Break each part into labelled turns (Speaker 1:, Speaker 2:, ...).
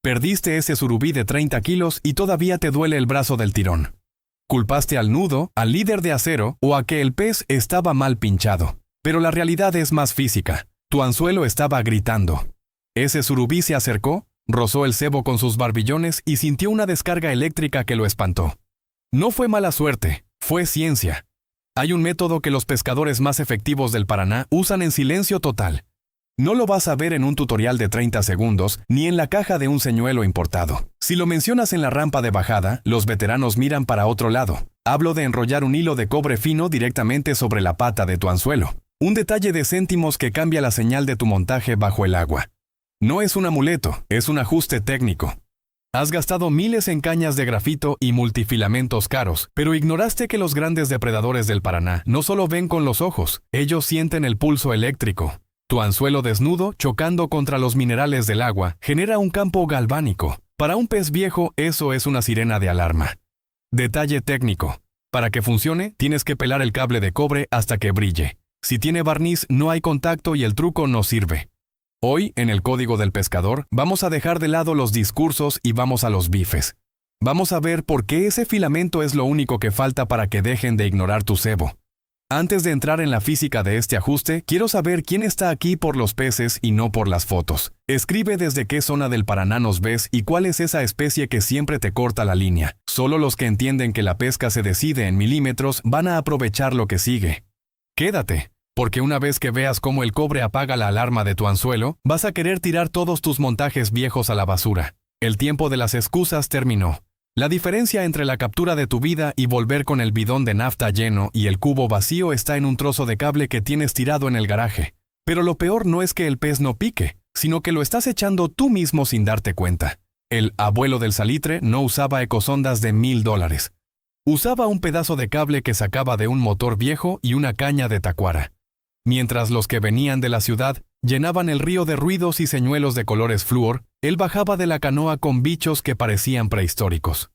Speaker 1: Perdiste ese surubí de 30 kilos y todavía te duele el brazo del tirón. Culpaste al nudo, al líder de acero o a que el pez estaba mal pinchado. Pero la realidad es más física. Tu anzuelo estaba gritando. Ese surubí se acercó, rozó el cebo con sus barbillones y sintió una descarga eléctrica que lo espantó. No fue mala suerte, fue ciencia. Hay un método que los pescadores más efectivos del Paraná usan en silencio total. No lo vas a ver en un tutorial de 30 segundos ni en la caja de un señuelo importado. Si lo mencionas en la rampa de bajada, los veteranos miran para otro lado. Hablo de enrollar un hilo de cobre fino directamente sobre la pata de tu anzuelo. Un detalle de céntimos que cambia la señal de tu montaje bajo el agua. No es un amuleto, es un ajuste técnico. Has gastado miles en cañas de grafito y multifilamentos caros, pero ignoraste que los grandes depredadores del Paraná no solo ven con los ojos, ellos sienten el pulso eléctrico. Tu anzuelo desnudo, chocando contra los minerales del agua, genera un campo galvánico. Para un pez viejo, eso es una sirena de alarma. Detalle técnico. Para que funcione, tienes que pelar el cable de cobre hasta que brille. Si tiene barniz, no hay contacto y el truco no sirve. Hoy, en el Código del Pescador, vamos a dejar de lado los discursos y vamos a los bifes. Vamos a ver por qué ese filamento es lo único que falta para que dejen de ignorar tu cebo. Antes de entrar en la física de este ajuste, quiero saber quién está aquí por los peces y no por las fotos. Escribe desde qué zona del Paraná nos ves y cuál es esa especie que siempre te corta la línea. Solo los que entienden que la pesca se decide en milímetros van a aprovechar lo que sigue. Quédate. Porque una vez que veas cómo el cobre apaga la alarma de tu anzuelo, vas a querer tirar todos tus montajes viejos a la basura. El tiempo de las excusas terminó. La diferencia entre la captura de tu vida y volver con el bidón de nafta lleno y el cubo vacío está en un trozo de cable que tienes tirado en el garaje. Pero lo peor no es que el pez no pique, sino que lo estás echando tú mismo sin darte cuenta. El abuelo del salitre no usaba ecosondas de $1000. Usaba un pedazo de cable que sacaba de un motor viejo y una caña de tacuara. Mientras los que venían de la ciudad llenaban el río de ruidos y señuelos de colores flúor, él bajaba de la canoa con bichos que parecían prehistóricos.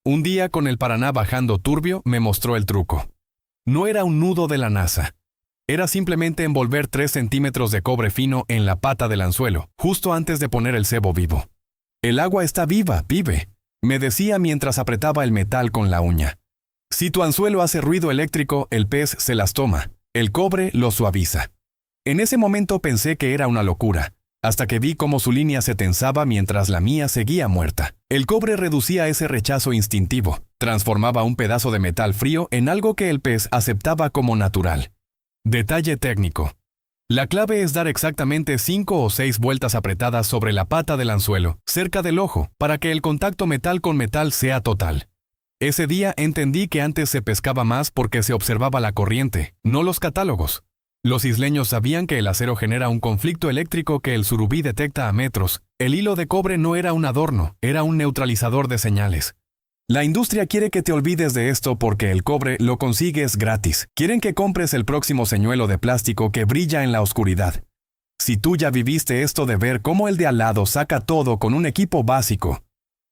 Speaker 1: Un día, con el Paraná bajando turbio, me mostró el truco. No era un nudo de la NASA. Era simplemente envolver 3 centímetros de cobre fino en la pata del anzuelo, justo antes de poner el cebo vivo. El agua está viva, pibe, me decía mientras apretaba el metal con la uña. Si tu anzuelo hace ruido eléctrico, el pez se las toma. El cobre lo suaviza. En ese momento pensé que era una locura, hasta que vi cómo su línea se tensaba mientras la mía seguía muerta. El cobre reducía ese rechazo instintivo, transformaba un pedazo de metal frío en algo que el pez aceptaba como natural. Detalle técnico. La clave es dar exactamente 5 o 6 vueltas apretadas sobre la pata del anzuelo, cerca del ojo, para que el contacto metal con metal sea total. Ese día entendí que antes se pescaba más porque se observaba la corriente, no los catálogos. Los isleños sabían que el acero genera un conflicto eléctrico que el surubí detecta a metros. El hilo de cobre no era un adorno, era un neutralizador de señales. La industria quiere que te olvides de esto porque el cobre lo consigues gratis. Quieren que compres el próximo señuelo de plástico que brilla en la oscuridad. Si tú ya viviste esto de ver cómo el de al lado saca todo con un equipo básico,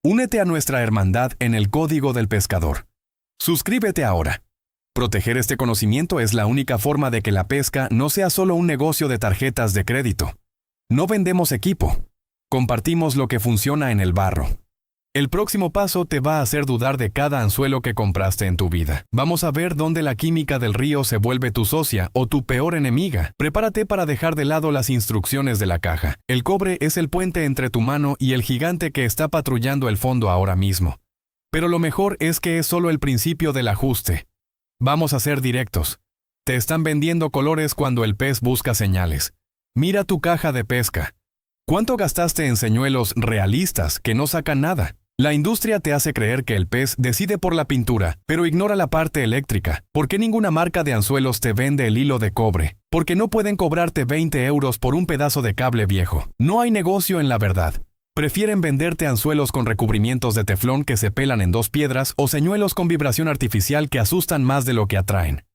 Speaker 1: únete a nuestra hermandad en el Código del Pescador. Suscríbete ahora. Proteger este conocimiento es la única forma de que la pesca no sea solo un negocio de tarjetas de crédito. No vendemos equipo. Compartimos lo que funciona en el barro. El próximo paso te va a hacer dudar de cada anzuelo que compraste en tu vida. Vamos a ver dónde la química del río se vuelve tu socia o tu peor enemiga. Prepárate para dejar de lado las instrucciones de la caja. El cobre es el puente entre tu mano y el gigante que está patrullando el fondo ahora mismo. Pero lo mejor es que es solo el principio del ajuste. Vamos a ser directos. Te están vendiendo colores cuando el pez busca señales. Mira tu caja de pesca. ¿Cuánto gastaste en señuelos realistas que no sacan nada? La industria te hace creer que el pez decide por la pintura, pero ignora la parte eléctrica. ¿Por qué ninguna marca de anzuelos te vende el hilo de cobre? Porque no pueden cobrarte 20 euros por un pedazo de cable viejo. No hay negocio en la verdad. Prefieren venderte anzuelos con recubrimientos de teflón que se pelan en 2 piedras o señuelos con vibración artificial que asustan más de lo que atraen.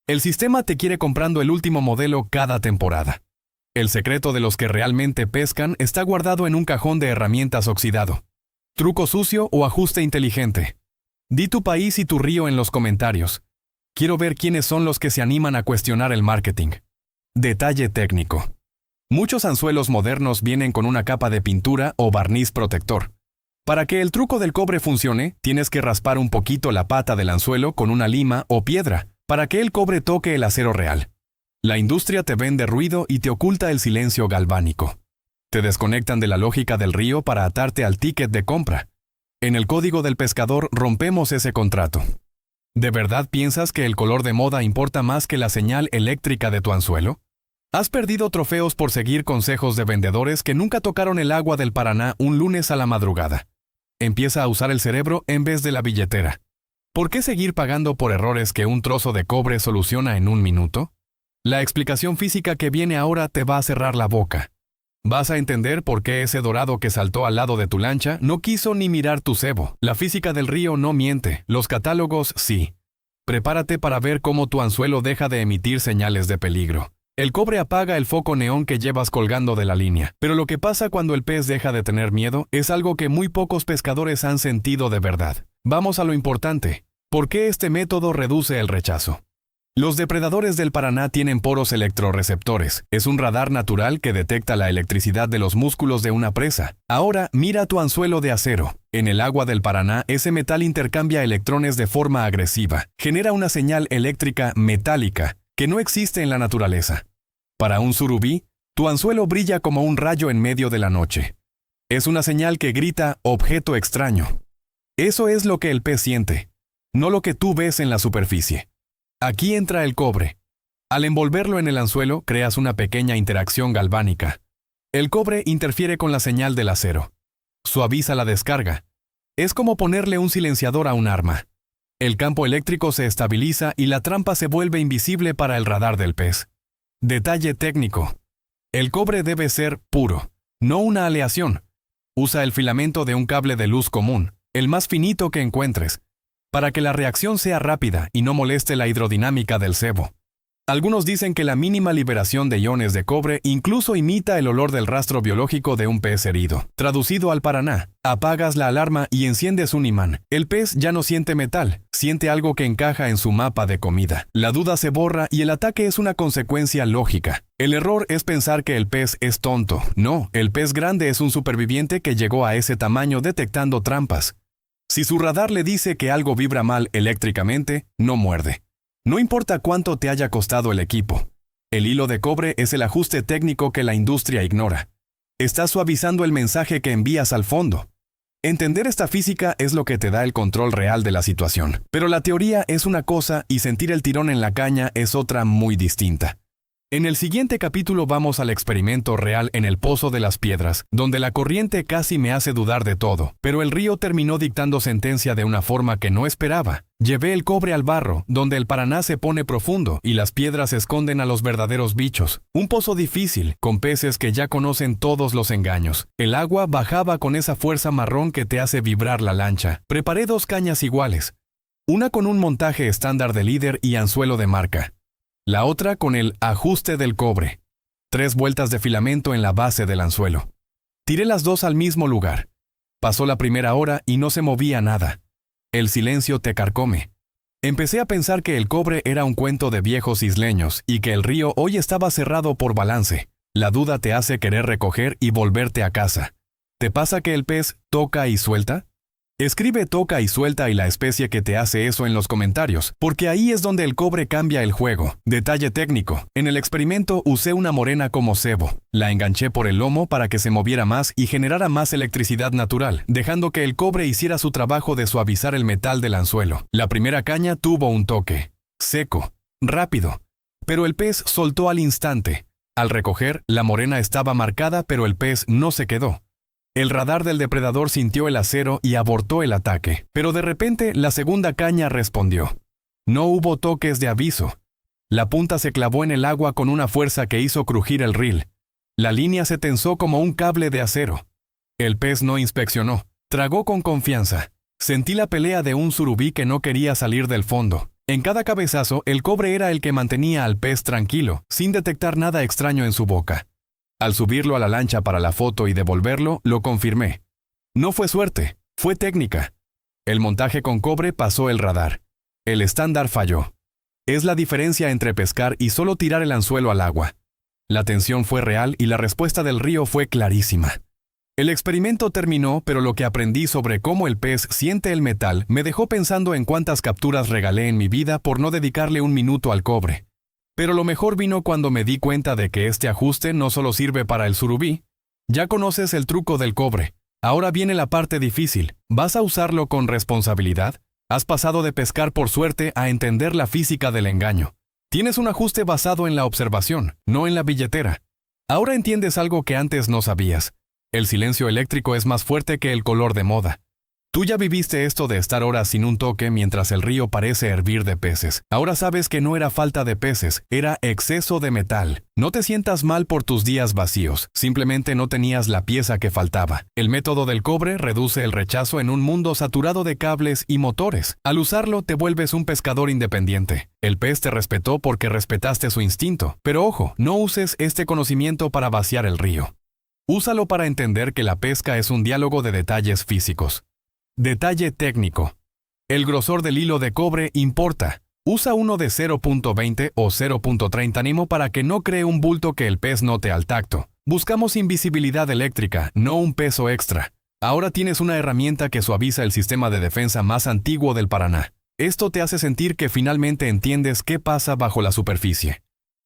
Speaker 1: El sistema te quiere comprando el último modelo cada temporada. El secreto de los que realmente pescan está guardado en un cajón de herramientas oxidado. ¿Truco sucio o ajuste inteligente? Di tu país y tu río en los comentarios. Quiero ver quiénes son los que se animan a cuestionar el marketing. Detalle técnico. Muchos anzuelos modernos vienen con una capa de pintura o barniz protector. Para que el truco del cobre funcione, tienes que raspar un poquito la pata del anzuelo con una lima o piedra, para que el cobre toque el acero real. La industria te vende ruido y te oculta el silencio galvánico. Te desconectan de la lógica del río para atarte al ticket de compra. En el código del pescador rompemos ese contrato. ¿De verdad piensas que el color de moda importa más que la señal eléctrica de tu anzuelo? ¿Has perdido trofeos por seguir consejos de vendedores que nunca tocaron el agua del Paraná un lunes a la madrugada? Empieza a usar el cerebro en vez de la billetera. ¿Por qué seguir pagando por errores que un trozo de cobre soluciona en un minuto? La explicación física que viene ahora te va a cerrar la boca. Vas a entender por qué ese dorado que saltó al lado de tu lancha no quiso ni mirar tu cebo. La física del río no miente, los catálogos sí. Prepárate para ver cómo tu anzuelo deja de emitir señales de peligro. El cobre apaga el foco neón que llevas colgando de la línea, pero lo que pasa cuando el pez deja de tener miedo es algo que muy pocos pescadores han sentido de verdad. Vamos a lo importante. ¿Por qué este método reduce el rechazo? Los depredadores del Paraná tienen poros electroreceptores. Es un radar natural que detecta la electricidad de los músculos de una presa. Ahora, mira tu anzuelo de acero. En el agua del Paraná, ese metal intercambia electrones de forma agresiva. Genera una señal eléctrica metálica que no existe en la naturaleza. Para un surubí, tu anzuelo brilla como un rayo en medio de la noche. Es una señal que grita objeto extraño. Eso es lo que el pez siente, no lo que tú ves en la superficie. Aquí entra el cobre. Al envolverlo en el anzuelo, creas una pequeña interacción galvánica. El cobre interfiere con la señal del acero. Suaviza la descarga. Es como ponerle un silenciador a un arma. El campo eléctrico se estabiliza y la trampa se vuelve invisible para el radar del pez. Detalle técnico. El cobre debe ser puro, no una aleación. Usa el filamento de un cable de luz común, el más finito que encuentres, para que la reacción sea rápida y no moleste la hidrodinámica del cebo. Algunos dicen que la mínima liberación de iones de cobre incluso imita el olor del rastro biológico de un pez herido. Traducido al Paraná, apagas la alarma y enciendes un imán. El pez ya no siente metal, siente algo que encaja en su mapa de comida. La duda se borra y el ataque es una consecuencia lógica. El error es pensar que el pez es tonto. No, el pez grande es un superviviente que llegó a ese tamaño detectando trampas. Si su radar le dice que algo vibra mal eléctricamente, no muerde. No importa cuánto te haya costado el equipo. El hilo de cobre es el ajuste técnico que la industria ignora. Estás suavizando el mensaje que envías al fondo. Entender esta física es lo que te da el control real de la situación. Pero la teoría es una cosa y sentir el tirón en la caña es otra muy distinta. En el siguiente capítulo vamos al experimento real en el Pozo de las Piedras, donde la corriente casi me hace dudar de todo, pero el río terminó dictando sentencia de una forma que no esperaba. Llevé el cobre al barro, donde el Paraná se pone profundo y las piedras esconden a los verdaderos bichos. Un pozo difícil, con peces que ya conocen todos los engaños. El agua bajaba con esa fuerza marrón que te hace vibrar la lancha. Preparé 2 cañas iguales, una con un montaje estándar de líder y anzuelo de marca. La otra con el ajuste del cobre. 3 vueltas de filamento en la base del anzuelo. Tiré las 2 al mismo lugar. Pasó la primera hora y no se movía nada. El silencio te carcome. Empecé a pensar que el cobre era un cuento de viejos isleños y que el río hoy estaba cerrado por balance. La duda te hace querer recoger y volverte a casa. ¿Te pasa que el pez toca y suelta? Escribe toca y suelta y la especie que te hace eso en los comentarios, porque ahí es donde el cobre cambia el juego. Detalle técnico. En el experimento usé una morena como cebo. La enganché por el lomo para que se moviera más y generara más electricidad natural, dejando que el cobre hiciera su trabajo de suavizar el metal del anzuelo. La primera caña tuvo un toque. Seco. Rápido. Pero el pez soltó al instante. Al recoger, la morena estaba marcada, pero el pez no se quedó. El radar del depredador sintió el acero y abortó el ataque, pero de repente la segunda caña respondió. No hubo toques de aviso. La punta se clavó en el agua con una fuerza que hizo crujir el reel. La línea se tensó como un cable de acero. El pez no inspeccionó, tragó con confianza. Sentí la pelea de un surubí que no quería salir del fondo. En cada cabezazo, el cobre era el que mantenía al pez tranquilo, sin detectar nada extraño en su boca. Al subirlo a la lancha para la foto y devolverlo, lo confirmé. No fue suerte, fue técnica. El montaje con cobre pasó el radar. El estándar falló. Es la diferencia entre pescar y solo tirar el anzuelo al agua. La tensión fue real y la respuesta del río fue clarísima. El experimento terminó, pero lo que aprendí sobre cómo el pez siente el metal me dejó pensando en cuántas capturas regalé en mi vida por no dedicarle un minuto al cobre. Pero lo mejor vino cuando me di cuenta de que este ajuste no solo sirve para el surubí. Ya conoces el truco del cobre. Ahora viene la parte difícil. ¿Vas a usarlo con responsabilidad? Has pasado de pescar por suerte a entender la física del engaño. Tienes un ajuste basado en la observación, no en la billetera. Ahora entiendes algo que antes no sabías. El silencio eléctrico es más fuerte que el color de moda. Tú ya viviste esto de estar horas sin un toque mientras el río parece hervir de peces. Ahora sabes que no era falta de peces, era exceso de metal. No te sientas mal por tus días vacíos, simplemente no tenías la pieza que faltaba. El método del cobre reduce el rechazo en un mundo saturado de cables y motores. Al usarlo te vuelves un pescador independiente. El pez te respetó porque respetaste su instinto. Pero ojo, no uses este conocimiento para vaciar el río. Úsalo para entender que la pesca es un diálogo de detalles físicos. Detalle técnico. El grosor del hilo de cobre importa. Usa uno de 0.20 o 0.30 nimo para que no cree un bulto que el pez note al tacto. Buscamos invisibilidad eléctrica, no un peso extra. Ahora tienes una herramienta que suaviza el sistema de defensa más antiguo del Paraná. Esto te hace sentir que finalmente entiendes qué pasa bajo la superficie.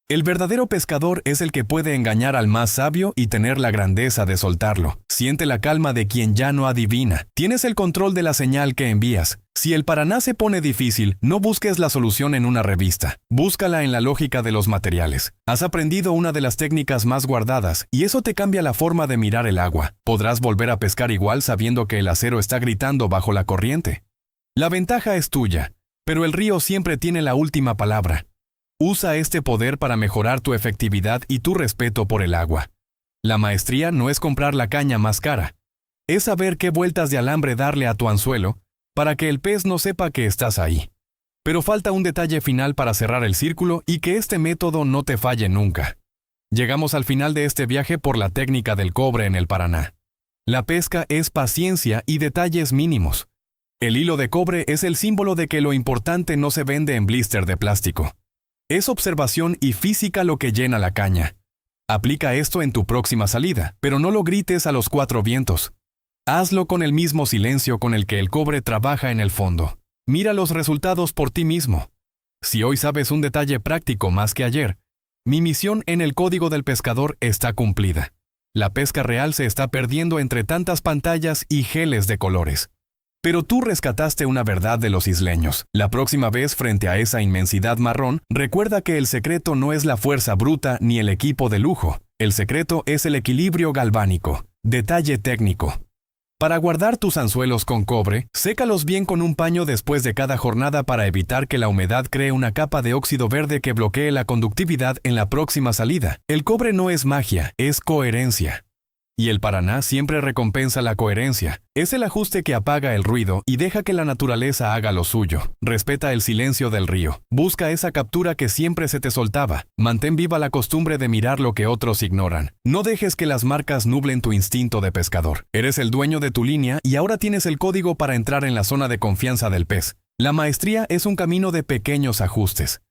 Speaker 1: El verdadero pescador es el que puede engañar al más sabio y tener la grandeza de soltarlo. Siente la calma de quien ya no adivina. Tienes el control de la señal que envías. Si el Paraná se pone difícil, no busques la solución en una revista. Búscala en la lógica de los materiales. Has aprendido una de las técnicas más guardadas y eso te cambia la forma de mirar el agua. Podrás volver a pescar igual sabiendo que el acero está gritando bajo la corriente. La ventaja es tuya, pero el río siempre tiene la última palabra. Usa este poder para mejorar tu efectividad y tu respeto por el agua. La maestría no es comprar la caña más cara. Es saber qué vueltas de alambre darle a tu anzuelo para que el pez no sepa que estás ahí. Pero falta un detalle final para cerrar el círculo y que este método no te falle nunca. Llegamos al final de este viaje por la técnica del cobre en el Paraná. La pesca es paciencia y detalles mínimos. El hilo de cobre es el símbolo de que lo importante no se vende en blister de plástico. Es observación y física lo que llena la caña. Aplica esto en tu próxima salida, pero no lo grites a los cuatro vientos. Hazlo con el mismo silencio con el que el cobre trabaja en el fondo. Mira los resultados por ti mismo. Si hoy sabes un detalle práctico más que ayer, mi misión en el Código del Pescador está cumplida. La pesca real se está perdiendo entre tantas pantallas y geles de colores. Pero tú rescataste una verdad de los isleños. La próxima vez frente a esa inmensidad marrón, recuerda que el secreto no es la fuerza bruta ni el equipo de lujo. El secreto es el equilibrio galvánico. Detalle técnico. Para guardar tus anzuelos con cobre, sécalos bien con un paño después de cada jornada para evitar que la humedad cree una capa de óxido verde que bloquee la conductividad en la próxima salida. El cobre no es magia, es coherencia. Y el Paraná siempre recompensa la coherencia. Es el ajuste que apaga el ruido y deja que la naturaleza haga lo suyo. Respeta el silencio del río. Busca esa captura que siempre se te soltaba. Mantén viva la costumbre de mirar lo que otros ignoran. No dejes que las marcas nublen tu instinto de pescador. Eres el dueño de tu línea y ahora tienes el código para entrar en la zona de confianza del pez. La maestría es un camino de pequeños ajustes.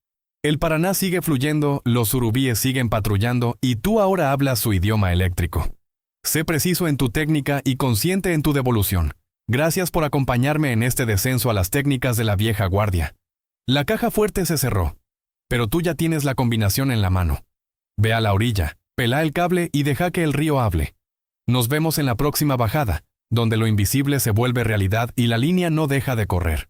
Speaker 1: El Paraná sigue fluyendo, los surubíes siguen patrullando y tú ahora hablas su idioma eléctrico. Sé preciso en tu técnica y consciente en tu devolución. Gracias por acompañarme en este descenso a las técnicas de la vieja guardia. La caja fuerte se cerró, pero tú ya tienes la combinación en la mano. Ve a la orilla, pela el cable y deja que el río hable. Nos vemos en la próxima bajada, donde lo invisible se vuelve realidad y la línea no deja de correr.